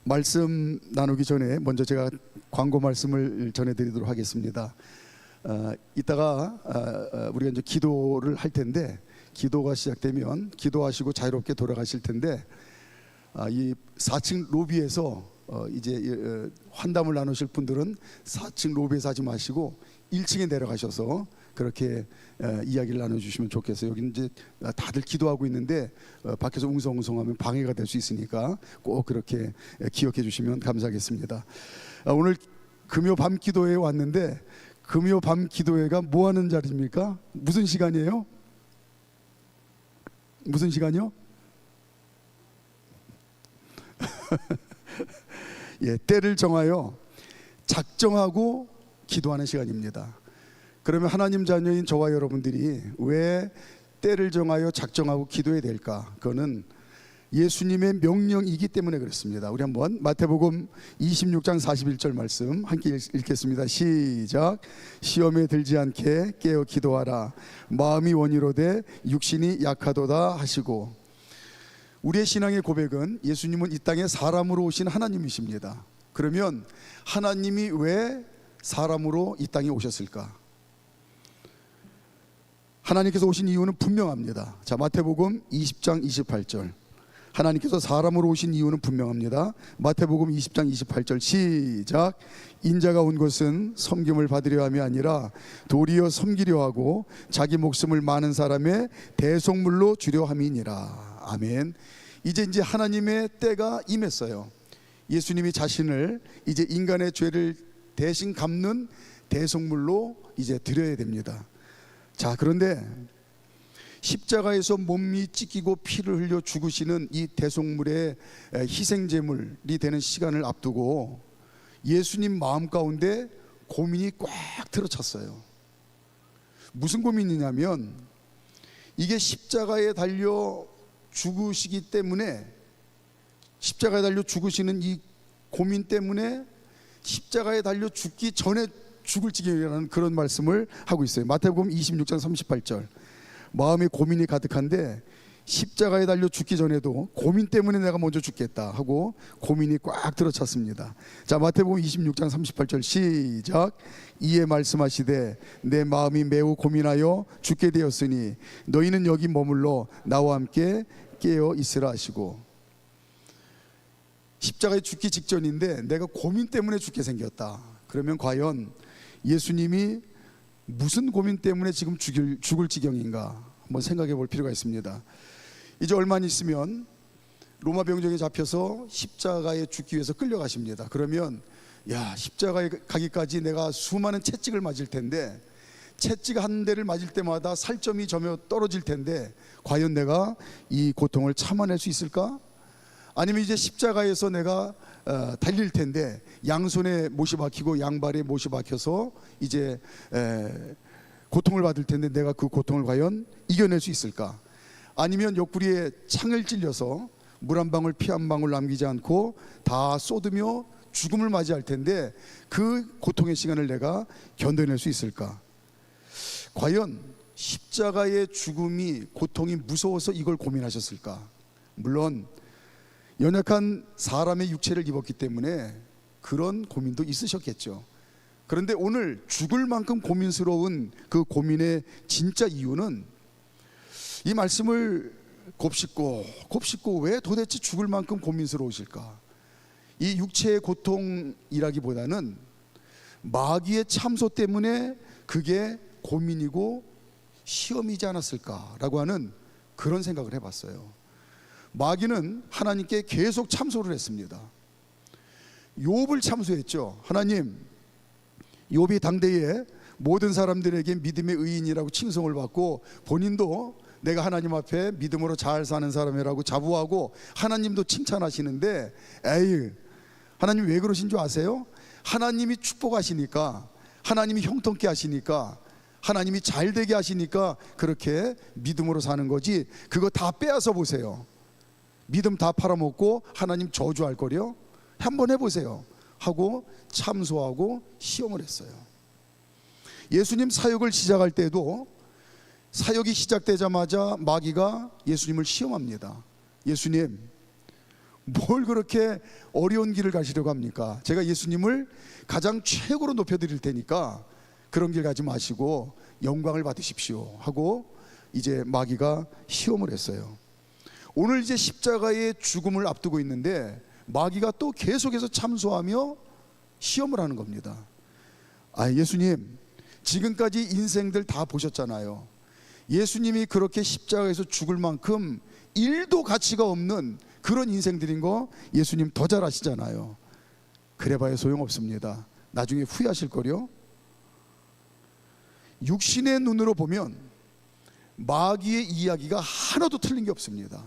말씀 나누기 전에 먼저 제가 광고 말씀을 전해드리도록 하겠습니다. 이따가 우리가 이제 기도를 할 텐데, 기도가 시작되면 기도하시고 자유롭게 돌아가실 텐데, 이 4층 로비에서 이제 환담을 나누실 분들은 4층 로비에서 하지 마시고 1층에 내려가셔서 그렇게 이야기를 나눠주시면 좋겠어요. 여기 이제 다들 기도하고 있는데 밖에서 웅성웅성하면 방해가 될 수 있으니까 꼭 그렇게 기억해 주시면 감사하겠습니다. 오늘 금요 밤 기도회에 왔는데, 금요 밤 기도회가 뭐 하는 자리입니까? 무슨 시간이에요? 무슨 시간이요? 예, 때를 정하여 작정하고 기도하는 시간입니다. 그러면 하나님 자녀인 저와 여러분들이 왜 때를 정하여 작정하고 기도해야 될까? 그거는 예수님의 명령이기 때문에 그렇습니다. 우리 한번 마태복음 26장 41절 말씀 함께 읽겠습니다. 시작. 시험에 들지 않게 깨어 기도하라. 마음이 원이로되 육신이 약하도다 하시고. 우리의 신앙의 고백은 예수님은 이 땅에 사람으로 오신 하나님이십니다. 그러면 하나님이 왜 사람으로 이 땅에 오셨을까? 하나님께서 오신 이유는 분명합니다. 자, 마태복음 20장 28절. 하나님께서 사람으로 오신 이유는 분명합니다. 마태복음 20장 28절 시작. 인자가 온 것은 섬김을 받으려 함이 아니라 도리어 섬기려 하고 자기 목숨을 많은 사람의 대속물로 주려 함이니라. 아멘. 이제 하나님의 때가 임했어요. 예수님이 자신을 이제 인간의 죄를 대신 갚는 대속물로 이제 드려야 됩니다. 자, 그런데 십자가에서 몸이 찢기고 피를 흘려 죽으시는 이 대속물의 희생제물이 되는 시간을 앞두고 예수님 마음 가운데 고민이 꽉 들어찼어요. 무슨 고민이냐면, 이게 십자가에 달려 죽으시기 때문에, 십자가에 달려 죽으시는 이 고민 때문에 십자가에 달려 죽기 전에 죽을 지경이라는 그런 말씀을 하고 있어요. 마태복음 26장 38절. 마음에 고민이 가득한데 십자가에 달려 죽기 전에도 고민 때문에 내가 먼저 죽겠다 하고 고민이 꽉 들어찼습니다. 자, 마태복음 26장 38절 시작. 이에 말씀하시되 내 마음이 매우 고민하여 죽게 되었으니 너희는 여기 머물러 나와 함께 깨어 있으라 하시고. 십자가에 죽기 직전인데 내가 고민 때문에 죽게 생겼다. 그러면 과연 예수님이 무슨 고민 때문에 지금 죽을 지경인가 한번 생각해 볼 필요가 있습니다. 이제 얼마 안 있으면 로마 병정에 잡혀서 십자가에 죽기 위해서 끌려가십니다. 그러면 십자가에 가기까지 내가 수많은 채찍을 맞을 텐데, 채찍 한 대를 맞을 때마다 살점이 저며 떨어질 텐데 과연 내가 이 고통을 참아낼 수 있을까? 아니면 이제 십자가에서 내가 달릴 텐데 양손에 못이 박히고 양발에 못이 박혀서 이제 고통을 받을 텐데 내가 그 고통을 과연 이겨낼 수 있을까? 아니면 옆구리에 창을 찔려서 물 한 방울 피 한 방울 남기지 않고 다 쏟으며 죽음을 맞이할 텐데 그 고통의 시간을 내가 견뎌낼 수 있을까? 과연 십자가의 죽음이, 고통이 무서워서 이걸 고민하셨을까? 물론 연약한 사람의 육체를 입었기 때문에 그런 고민도 있으셨겠죠. 그런데 오늘 죽을 만큼 고민스러운 그 고민의 진짜 이유는, 이 말씀을 곱씹고 왜 도대체 죽을 만큼 고민스러우실까? 이 육체의 고통이라기보다는 마귀의 참소 때문에 그게 고민이고 시험이지 않았을까라고 하는 그런 생각을 해봤어요. 마귀는 하나님께 계속 참소를 했습니다. 욥을 참소했죠. 하나님, 욥이 당대에 모든 사람들에게 믿음의 의인이라고 칭송을 받고 본인도 내가 하나님 앞에 믿음으로 잘 사는 사람이라고 자부하고 하나님도 칭찬하시는데, 에이, 하나님 왜 그러신 줄 아세요? 하나님이 축복하시니까, 하나님이 형통케 하시니까, 하나님이 잘되게 하시니까 그렇게 믿음으로 사는 거지, 그거 다 빼앗아 보세요. 믿음 다 팔아먹고 하나님 저주할 거려? 한번 해보세요 하고 참소하고 시험을 했어요. 예수님 사역을 시작할 때도 사역이 시작되자마자 마귀가 예수님을 시험합니다. 예수님, 뭘 그렇게 어려운 길을 가시려고 합니까? 제가 예수님을 가장 최고로 높여드릴 테니까 그런 길 가지 마시고 영광을 받으십시오 하고 이제 마귀가 시험을 했어요. 오늘 이제 십자가의 죽음을 앞두고 있는데 마귀가 또 계속해서 참소하며 시험을 하는 겁니다. 예수님, 지금까지 인생들 다 보셨잖아요. 예수님이 그렇게 십자가에서 죽을 만큼 1도 가치가 없는 그런 인생들인 거 예수님 더 잘 아시잖아요. 그래봐야 소용없습니다. 나중에 후회하실 거요. 육신의 눈으로 보면 마귀의 이야기가 하나도 틀린 게 없습니다.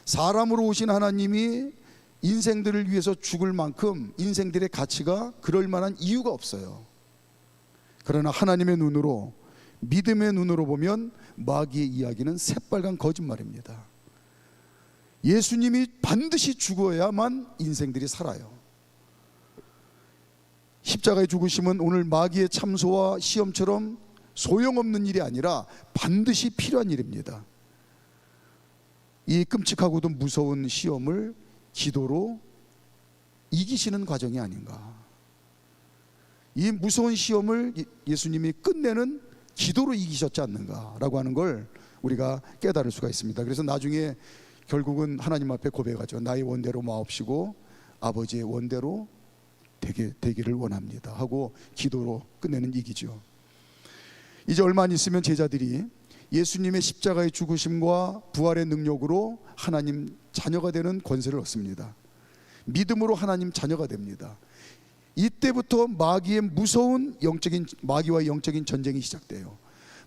사람으로 오신 하나님이 인생들을 위해서 죽을 만큼 인생들의 가치가 그럴 만한 이유가 없어요. 그러나 하나님의 눈으로, 믿음의 눈으로 보면 마귀의 이야기는 새빨간 거짓말입니다. 예수님이 반드시 죽어야만 인생들이 살아요. 십자가의 죽으심은 오늘 마귀의 참소와 시험처럼 소용없는 일이 아니라 반드시 필요한 일입니다. 이 끔찍하고도 무서운 시험을 기도로 이기시는 과정이 아닌가. 이 무서운 시험을 예수님이 끝내는 기도로 이기셨지 않는가라고 하는 걸 우리가 깨달을 수가 있습니다. 그래서 나중에 결국은 하나님 앞에 고백하죠. 나의 원대로 마옵시고 아버지의 원대로 되기를 원합니다 하고 기도로 끝내는 이기죠. 이제 얼마 안 있으면 제자들이 예수님의 십자가의 죽으심과 부활의 능력으로 하나님 자녀가 되는 권세를 얻습니다. 믿음으로 하나님 자녀가 됩니다. 이때부터 마귀의 무서운 마귀와의 영적인 전쟁이 시작돼요.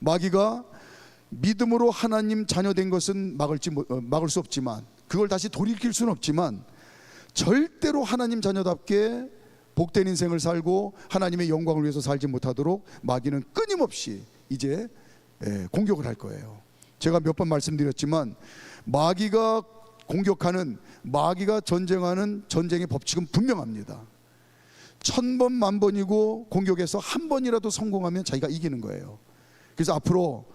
마귀가 믿음으로 하나님 자녀된 것은 막을 수 없지만, 그걸 다시 돌이킬 수는 없지만, 절대로 하나님 자녀답게 복된 인생을 살고 하나님의 영광을 위해서 살지 못하도록 마귀는 끊임없이 이제 공격을 할 거예요. 제가 몇 번 말씀드렸지만 마귀가 공격하는, 마귀가 전쟁하는 전쟁의 법칙은 분명합니다. 1000번 만번이고 공격해서 한 번이라도 성공하면 자기가 이기는 거예요. 그래서 앞으로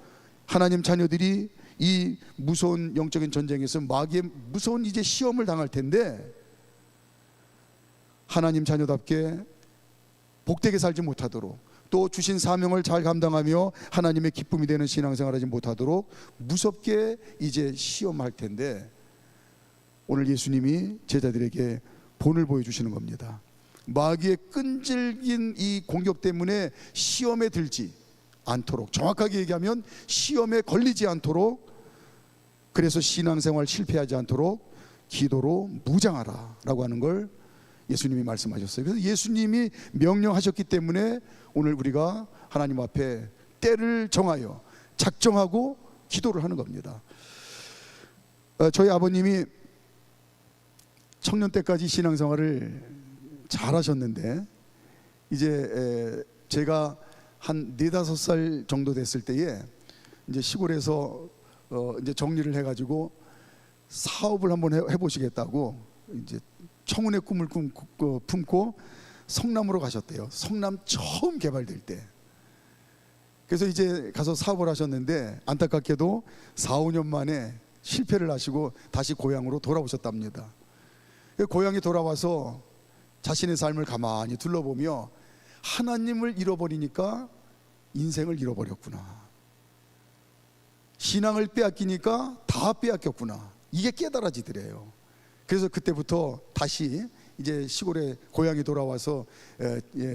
하나님 자녀들이 이 무서운 영적인 전쟁에서 마귀의 무서운 이제 시험을 당할 텐데, 하나님 자녀답게 복되게 살지 못하도록, 또 주신 사명을 잘 감당하며 하나님의 기쁨이 되는 신앙생활을 하지 못하도록 무섭게 이제 시험할 텐데, 오늘 예수님이 제자들에게 본을 보여주시는 겁니다. 마귀의 끈질긴 이 공격 때문에 시험에 들지 않도록, 정확하게 얘기하면 시험에 걸리지 않도록, 그래서 신앙생활 실패하지 않도록 기도로 무장하라 라고 하는 걸 예수님이 말씀하셨어요. 그래서 예수님이 명령하셨기 때문에 오늘 우리가 하나님 앞에 때를 정하여 작정하고 기도를 하는 겁니다. 저희 아버님이 청년 때까지 신앙생활을 잘 하셨는데, 이제 제가 한 4-5살 정도 됐을 때에 이제 시골에서 이제 정리를 해가지고 사업을 한번 해보시겠다고 이제 청운의 꿈을 품고 성남으로 가셨대요. 성남 처음 개발될 때. 그래서 이제 가서 사업을 하셨는데 안타깝게도 4-5년 만에 실패를 하시고 다시 고향으로 돌아오셨답니다. 고향에 돌아와서 자신의 삶을 가만히 둘러보며 하나님을 잃어버리니까 인생을 잃어버렸구나, 신앙을 빼앗기니까 다 빼앗겼구나, 이게 깨달아지더래요. 그래서 그때부터 다시 이제 시골에 고향에 돌아와서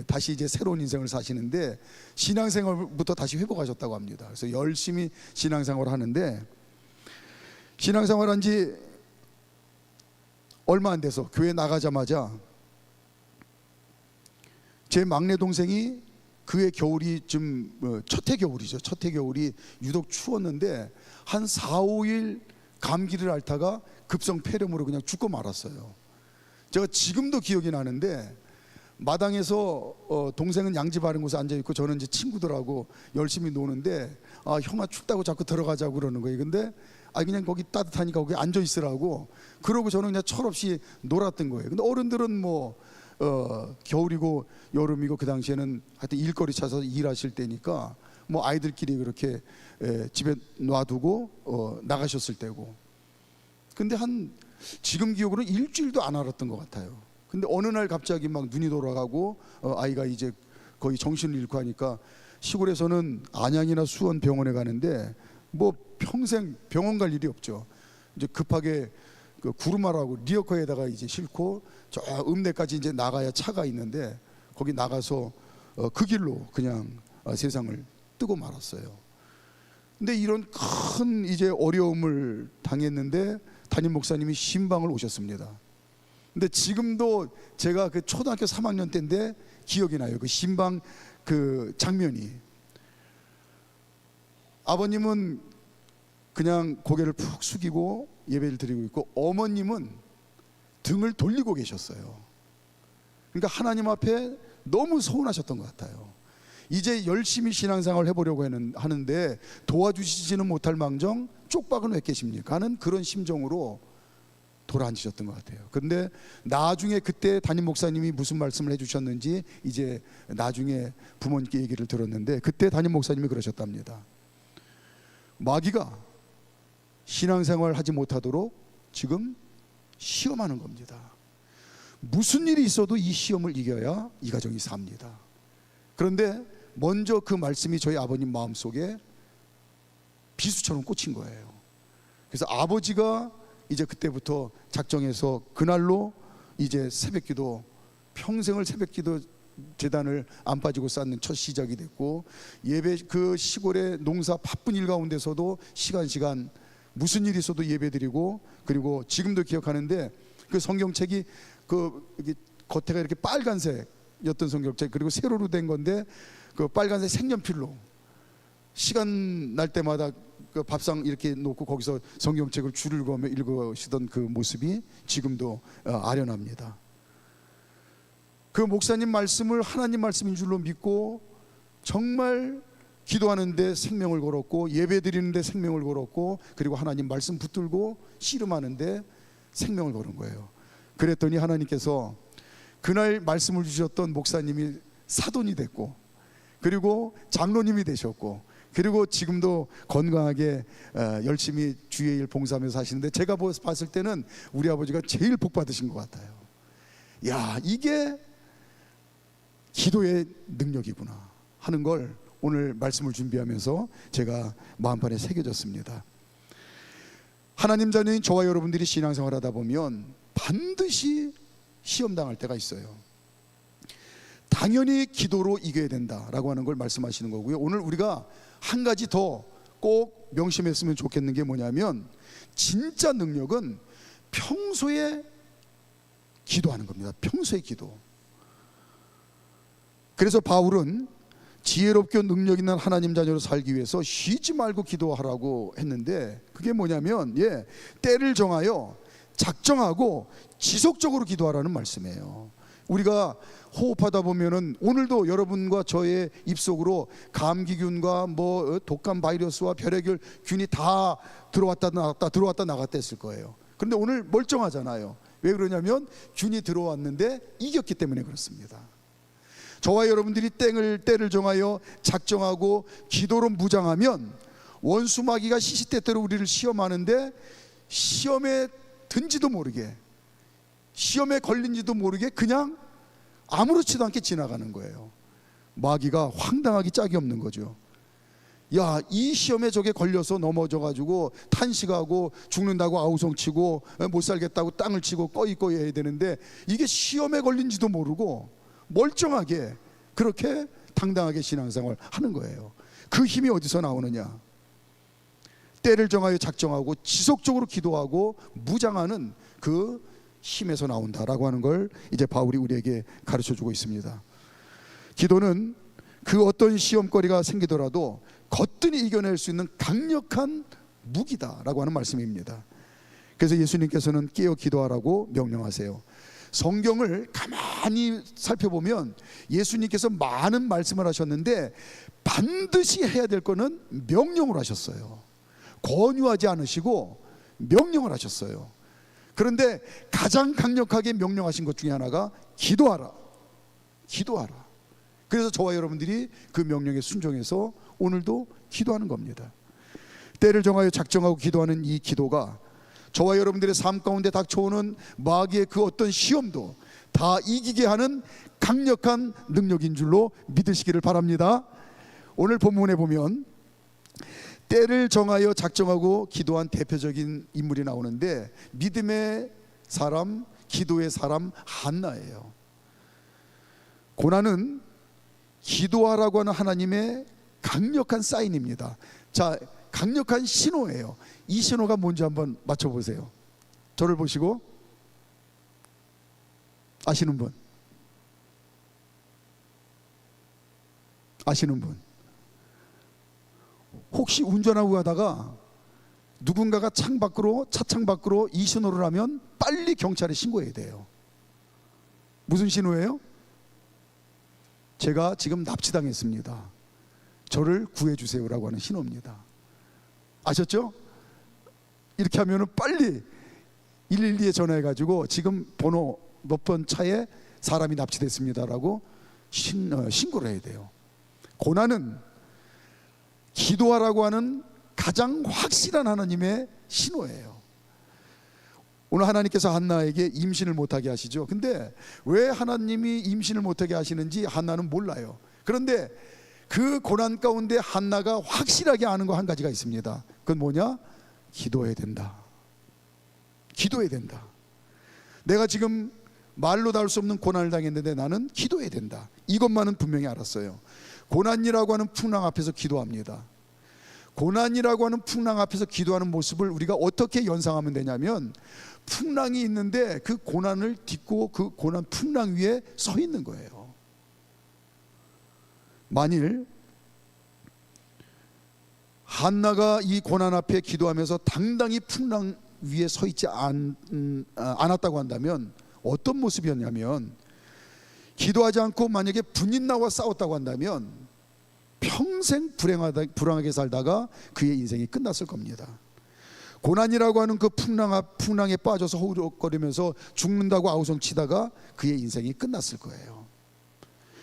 다시 이제 새로운 인생을 사시는데, 신앙생활부터 다시 회복하셨다고 합니다. 그래서 열심히 신앙생활을 하는데, 신앙생활한 지 얼마 안 돼서 교회 나가자마자 제 막내 동생이, 그해 겨울이 좀 첫해 겨울이죠. 첫해 겨울이 유독 추웠는데 한 4-5일 감기를 앓다가 급성 폐렴으로 그냥 죽고 말았어요. 제가 지금도 기억이 나는데, 마당에서 동생은 양지 바른 곳에 앉아있고 저는 이제 친구들하고 열심히 노는데, 형아 춥다고 자꾸 들어가자고 그러는 거예요. 근데 그냥 거기 따뜻하니까 거기 앉아있으라고 그러고 저는 그냥 철없이 놀았던 거예요. 근데 어른들은 뭐 겨울이고 여름이고 그 당시에는 하여튼 일거리 찾아서 일하실 때니까 뭐 아이들끼리 그렇게 집에 놔두고 나가셨을 때고. 근데 한 지금 기억으로는 일주일도 안 알았던 것 같아요. 근데 어느 날 갑자기 막 눈이 돌아가고 아이가 이제 거의 정신을 잃고 하니까 시골에서는 안양이나 수원 병원에 가는데 뭐 평생 병원 갈 일이 없죠. 이제 급하게 그 구루마라고 리어커에다가 이제 싣고 저 읍내까지 이제 나가야 차가 있는데 거기 나가서 그 길로 그냥 세상을 뜨고 말았어요. 근데 이런 큰 이제 어려움을 당했는데 담임 목사님이 신방을 오셨습니다. 근데 지금도 제가 그 초등학교 3학년 때인데 기억이 나요. 그 신방 그 장면이. 아버님은 그냥 고개를 푹 숙이고 예배를 드리고 있고 어머님은 등을 돌리고 계셨어요. 그러니까 하나님 앞에 너무 서운하셨던 것 같아요. 이제 열심히 신앙생활을 해보려고 하는데 도와주시지는 못할 망정 쪽박은 왜 계십니까 하는 그런 심정으로 돌아앉으셨던 것 같아요. 그런데 나중에 그때 담임 목사님이 무슨 말씀을 해주셨는지 이제 나중에 부모님께 얘기를 들었는데 그때 담임 목사님이 그러셨답니다. 마귀가 신앙생활 하지 못하도록 지금 시험하는 겁니다. 무슨 일이 있어도 이 시험을 이겨야 이 가정이 삽니다. 그런데 먼저 그 말씀이 저희 아버님 마음속에 비수처럼 꽂힌 거예요. 그래서 아버지가 이제 그때부터 작정해서 그날로 이제 새벽기도 평생을 새벽기도 재단을 안 빠지고 쌓는 첫 시작이 됐고 예배 그 시골의 농사 바쁜 일 가운데서도 시간 무슨 일이 있어도 예배드리고 그리고 지금도 기억하는데 그 성경책이 그 겉에가 이렇게 빨간색이었던 성경책 그리고 세로로 된 건데 그 빨간색 색연필로 시간 날 때마다 그 밥상 이렇게 놓고 거기서 성경책을 줄을 그으며 읽으시던 그 모습이 지금도 아련합니다. 그 목사님 말씀을 하나님 말씀인 줄로 믿고 정말 기도하는데 생명을 걸었고 예배 드리는데 생명을 걸었고 그리고 하나님 말씀 붙들고 씨름하는데 생명을 걸은 거예요. 그랬더니 하나님께서 그날 말씀을 주셨던 목사님이 사돈이 됐고 그리고 장로님이 되셨고 그리고 지금도 건강하게 열심히 주의 일 봉사하면서 사시는데 제가 봤을 때는 우리 아버지가 제일 복 받으신 것 같아요. 야, 이게 기도의 능력이구나 하는 걸 오늘 말씀을 준비하면서 제가 마음판에 새겨졌습니다. 하나님 자녀인 저와 여러분들이 신앙생활 하다 보면 반드시 시험당할 때가 있어요. 당연히 기도로 이겨야 된다라고 하는 걸 말씀하시는 거고요. 오늘 우리가 한 가지 더 꼭 명심했으면 좋겠는 게 뭐냐면 진짜 능력은 평소에 기도하는 겁니다. 평소에 기도. 그래서 바울은 지혜롭고 능력 있는 하나님 자녀로 살기 위해서 쉬지 말고 기도하라고 했는데 그게 뭐냐면 때를 정하여 작정하고 지속적으로 기도하라는 말씀이에요. 우리가 호흡하다 보면은 오늘도 여러분과 저의 입속으로 감기균과 뭐 독감 바이러스와 별의별 균이 다 들어왔다 나갔다 했을 거예요. 그런데 오늘 멀쩡하잖아요. 왜 그러냐면 균이 들어왔는데 이겼기 때문에 그렇습니다. 저와 여러분들이 때를 정하여 작정하고 기도로 무장하면 원수 마귀가 시시때때로 우리를 시험하는데 시험에 든지도 모르게 시험에 걸린지도 모르게 그냥 아무렇지도 않게 지나가는 거예요. 마귀가 황당하기 짝이 없는 거죠. 야, 이 시험에 저게 걸려서 넘어져가지고 탄식하고 죽는다고 아우성치고 못 살겠다고 땅을 치고 꺼이꺼이 해야 되는데 이게 시험에 걸린지도 모르고 멀쩡하게 그렇게 당당하게 신앙생활 하는 거예요. 그 힘이 어디서 나오느냐? 때를 정하여 작정하고 지속적으로 기도하고 무장하는 그 힘에서 나온다라고 하는 걸 이제 바울이 우리에게 가르쳐주고 있습니다. 기도는 그 어떤 시험거리가 생기더라도 거뜬히 이겨낼 수 있는 강력한 무기다라고 하는 말씀입니다. 그래서 예수님께서는 깨어 기도하라고 명령하세요. 성경을 가만히 살펴보면 예수님께서 많은 말씀을 하셨는데 반드시 해야 될 거는 명령을 하셨어요. 권유하지 않으시고 명령을 하셨어요. 그런데 가장 강력하게 명령하신 것 중에 하나가 기도하라. 기도하라. 그래서 저와 여러분들이 그 명령에 순종해서 오늘도 기도하는 겁니다. 때를 정하여 작정하고 기도하는 이 기도가 저와 여러분들의 삶 가운데 닥쳐오는 마귀의 그 어떤 시험도 다 이기게 하는 강력한 능력인 줄로 믿으시기를 바랍니다. 오늘 본문에 보면 때를 정하여 작정하고 기도한 대표적인 인물이 나오는데 믿음의 사람, 기도의 사람 한나예요. 고난은 기도하라고 하는 하나님의 강력한 사인입니다. 자, 강력한 신호예요. 이 신호가 뭔지 한번 맞춰보세요. 저를 보시고 아시는 분? 아시는 분? 혹시 운전하고 가다가 누군가가 차창 밖으로 이 신호를 하면 빨리 경찰에 신고해야 돼요. 무슨 신호예요? 제가 지금 납치당했습니다. 저를 구해주세요라고 하는 신호입니다. 아셨죠? 이렇게 하면 빨리 112에 전화해가지고 지금 번호 몇 번 차에 사람이 납치됐습니다라고 신고를 해야 돼요. 고난은 기도하라고 하는 가장 확실한 하나님의 신호예요. 오늘 하나님께서 한나에게 임신을 못하게 하시죠. 근데 왜 하나님이 임신을 못하게 하시는지 한나는 몰라요. 그런데 그 고난 가운데 한나가 확실하게 아는 거 한 가지가 있습니다. 그건 뭐냐? 기도해야 된다. 기도해야 된다. 내가 지금 말로 다 할 수 없는 고난을 당했는데 나는 기도해야 된다. 이것만은 분명히 알았어요. 고난이라고 하는 풍랑 앞에서 기도합니다. 고난이라고 하는 풍랑 앞에서 기도하는 모습을 우리가 어떻게 연상하면 되냐면, 풍랑이 있는데 그 고난을 딛고 그 고난 풍랑 위에 서 있는 거예요. 만일 한나가 이 고난 앞에 기도하면서 당당히 풍랑 위에 서 있지 않았다고 한다면 어떤 모습이었냐면, 기도하지 않고 만약에 분인나와 싸웠다고 한다면 평생 불행하게 살다가 그의 인생이 끝났을 겁니다. 고난이라고 하는 그 풍랑에 빠져서 허우적거리면서 죽는다고 아우성치다가 그의 인생이 끝났을 거예요.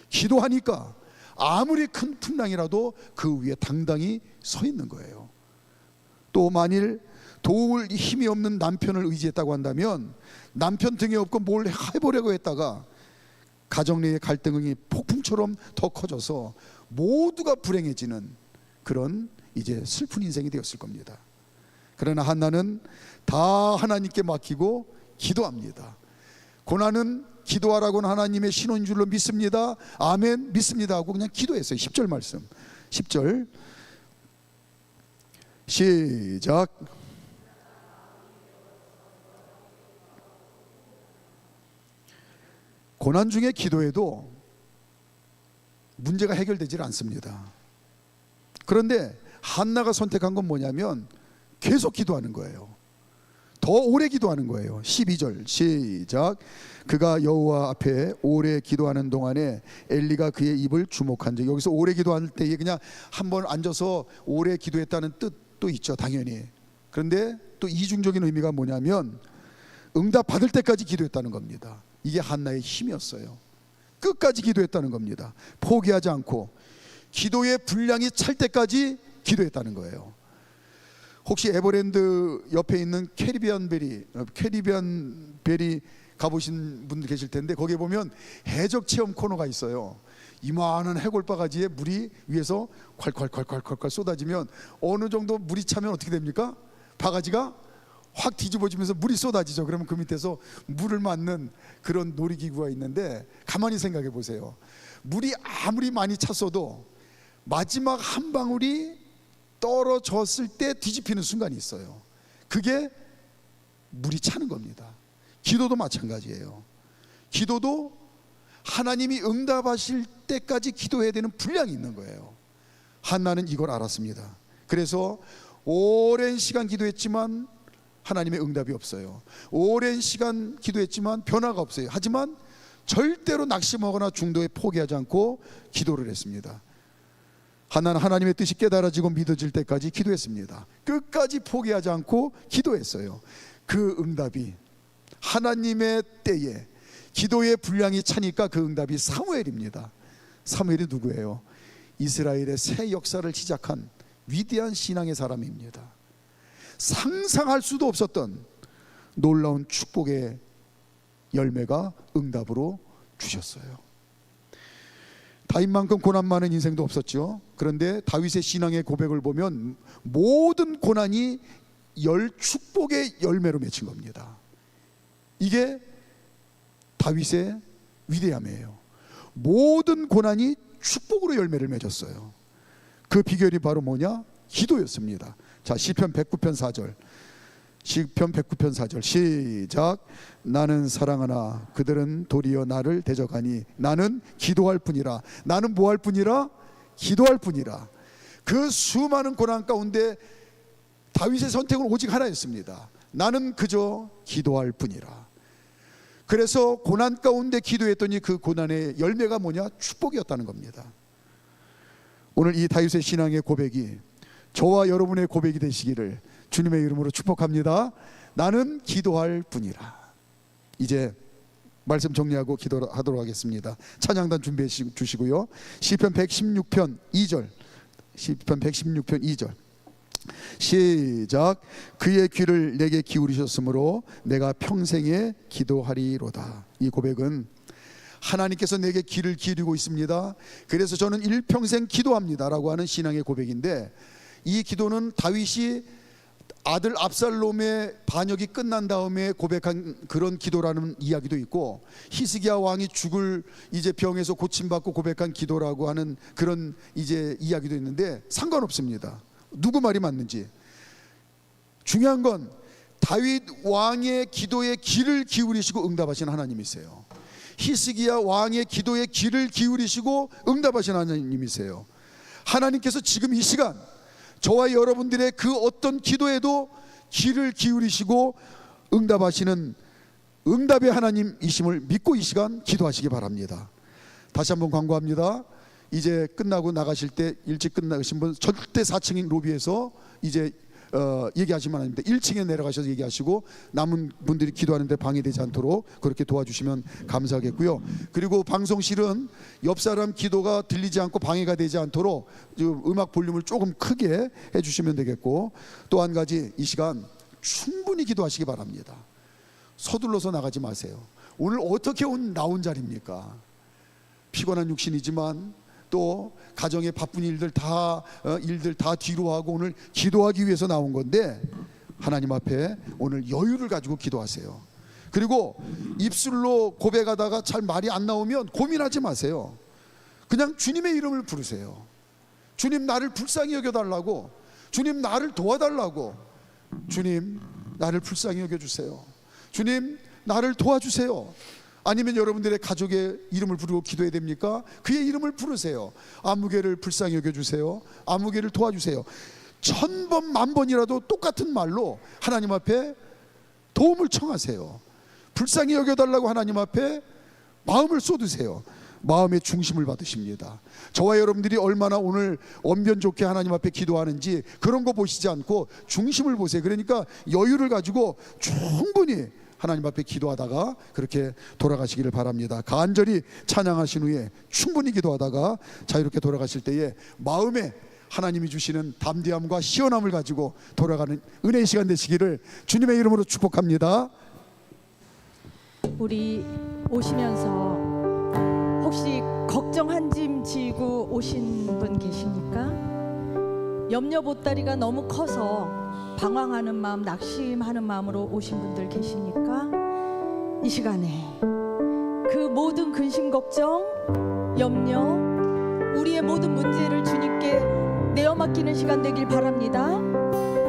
기도하니까 아무리 큰 풍랑이라도 그 위에 당당히 서 있는 거예요. 또 만일 도울 힘이 없는 남편을 의지했다고 한다면 남편 등에 업고 뭘 해보려고 했다가 가정 내의 갈등이 폭풍처럼 더 커져서 모두가 불행해지는 그런 이제 슬픈 인생이 되었을 겁니다. 그러나 한나는 다 하나님께 맡기고 기도합니다. 고난은 기도하라고는 하나님의 신호인 줄로 믿습니다. 아멘, 믿습니다 하고 그냥 기도했어요. 10절 말씀, 10절 시작. 고난 중에 기도해도 문제가 해결되질 않습니다. 그런데 한나가 선택한 건 뭐냐면 계속 기도하는 거예요. 더 오래 기도하는 거예요. 12절 시작. 그가 여호와 앞에 오래 기도하는 동안에 엘리가 그의 입을 주목한 적. 여기서 오래 기도할 때에 그냥 한번 앉아서 오래 기도했다는 뜻도 있죠, 당연히. 그런데 또 이중적인 의미가 뭐냐면 응답 받을 때까지 기도했다는 겁니다. 이게 한나의 힘이었어요. 끝까지 기도했다는 겁니다. 포기하지 않고 기도의 분량이 찰 때까지 기도했다는 거예요. 혹시 에버랜드 옆에 있는 캐리비안 벨이 가보신 분들 계실 텐데, 거기에 보면 해적 체험 코너가 있어요. 이만한 해골 바가지에 물이 위에서 콸콸콸콸콸 쏟아지면 어느 정도 물이 차면 어떻게 됩니까? 바가지가 확 뒤집어지면서 물이 쏟아지죠. 그러면 그 밑에서 물을 맞는 그런 놀이기구가 있는데, 가만히 생각해 보세요. 물이 아무리 많이 찼어도 마지막 한 방울이 떨어졌을 때 뒤집히는 순간이 있어요. 그게 물이 차는 겁니다. 기도도 마찬가지예요. 기도도 하나님이 응답하실 때까지 기도해야 되는 분량이 있는 거예요. 한나는 이걸 알았습니다. 그래서 오랜 시간 기도했지만 하나님의 응답이 없어요. 오랜 시간 기도했지만 변화가 없어요. 하지만 절대로 낙심하거나 중도에 포기하지 않고 기도를 했습니다. 한나는 하나님의 뜻이 깨달아지고 믿어질 때까지 기도했습니다. 끝까지 포기하지 않고 기도했어요. 그 응답이 하나님의 때에 기도의 분량이 차니까 그 응답이 사무엘입니다. 사무엘이 누구예요? 이스라엘의 새 역사를 시작한 위대한 신앙의 사람입니다. 상상할 수도 없었던 놀라운 축복의 열매가 응답으로 주셨어요. 다윗만큼 고난 많은 인생도 없었죠. 그런데 다윗의 신앙의 고백을 보면 모든 고난이 축복의 열매로 맺힌 겁니다. 이게 다윗의 위대함이에요. 모든 고난이 축복으로 열매를 맺었어요. 그 비결이 바로 뭐냐? 기도였습니다. 자, 시편 109편 4절. 시편 109편 4절 시작. 나는 사랑하나 그들은 도리어 나를 대적하니 나는 기도할 뿐이라. 나는 뭐 할 뿐이라? 기도할 뿐이라. 그 수많은 고난 가운데 다윗의 선택은 오직 하나였습니다. 나는 그저 기도할 뿐이라. 그래서 고난 가운데 기도했더니 그 고난의 열매가 뭐냐? 축복이었다는 겁니다. 오늘 이 다윗의 신앙의 고백이 저와 여러분의 고백이 되시기를 주님의 이름으로 축복합니다. 나는 기도할 뿐이라. 이제 말씀 정리하고 기도하도록 하겠습니다. 찬양단 준비해 주시고요. 시편 116편 2절. 시편 116편 2절 시작. 그의 귀를 내게 기울이셨으므로 내가 평생에 기도하리로다. 이 고백은 하나님께서 내게 귀를 기울이고 있습니다. 그래서 저는 일평생 기도합니다 라고 하는 신앙의 고백인데, 이 기도는 다윗이 아들 압살롬의 반역이 끝난 다음에 고백한 그런 기도라는 이야기도 있고, 히스기야 왕이 죽을 이제 병에서 고침받고 고백한 기도라고 하는 그런 이제 이야기도 있는데 상관없습니다. 누구 말이 맞는지. 중요한 건 다윗 왕의 기도에 귀를 기울이시고 응답하신 하나님이세요. 히스기야 왕의 기도에 귀를 기울이시고 응답하신 하나님이세요. 하나님께서 지금 이 시간 저와 여러분들의 그 어떤 기도에도 귀를 기울이시고 응답하시는 응답의 하나님이심을 믿고 이 시간 기도하시기 바랍니다. 다시 한번 광고합니다. 이제 끝나고 나가실 때 일찍 끝나신 분 절대 4층 로비에서 이제 얘기하시면 안 됩니다. 1층에 내려가셔서 얘기하시고 남은 분들이 기도하는데 방해되지 않도록 그렇게 도와주시면 감사하겠고요. 그리고 방송실은 옆 사람 기도가 들리지 않고 방해가 되지 않도록 음악 볼륨을 조금 크게 해주시면 되겠고, 또 한 가지 이 시간 충분히 기도하시기 바랍니다. 서둘러서 나가지 마세요. 오늘 어떻게 나온 자리입니까? 피곤한 육신이지만 또 가정의 바쁜 일들 다 뒤로 하고 오늘 기도하기 위해서 나온 건데, 하나님 앞에 오늘 여유를 가지고 기도하세요. 그리고 입술로 고백하다가 잘 말이 안 나오면 고민하지 마세요. 그냥 주님의 이름을 부르세요. 주님 나를 불쌍히 여겨달라고, 주님 나를 도와달라고, 주님 나를 불쌍히 여겨주세요, 주님 나를 도와주세요. 아니면 여러분들의 가족의 이름을 부르고 기도해야 됩니까? 그의 이름을 부르세요. 아무개를 불쌍히 여겨주세요, 아무개를 도와주세요. 1000번 만번이라도 똑같은 말로 하나님 앞에 도움을 청하세요. 불쌍히 여겨달라고 하나님 앞에 마음을 쏟으세요. 마음의 중심을 받으십니다. 저와 여러분들이 얼마나 오늘 언변 좋게 하나님 앞에 기도하는지 그런 거 보시지 않고 중심을 보세요. 그러니까 여유를 가지고 충분히 하나님 앞에 기도하다가 그렇게 돌아가시기를 바랍니다. 간절히 찬양하신 후에 충분히 기도하다가 자유롭게 돌아가실 때에 마음에 하나님이 주시는 담대함과 시원함을 가지고 돌아가는 은혜의 시간 되시기를 주님의 이름으로 축복합니다. 우리 오시면서 혹시 걱정 한 짐 지고 오신 분 계십니까? 염려 보따리가 너무 커서 방황하는 마음, 낙심하는 마음으로 오신 분들 계십니까? 이 시간에 그 모든 근심, 걱정, 염려, 우리의 모든 문제를 주님께 내어 맡기는 시간 되길 바랍니다.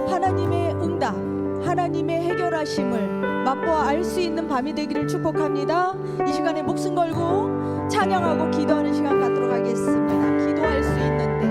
하나님의 응답, 하나님의 해결하심을 맛보아 알 수 있는 밤이 되기를 축복합니다. 이 시간에 목숨 걸고 찬양하고 기도하는 시간 갖도록 하겠습니다. 기도할 수 있는데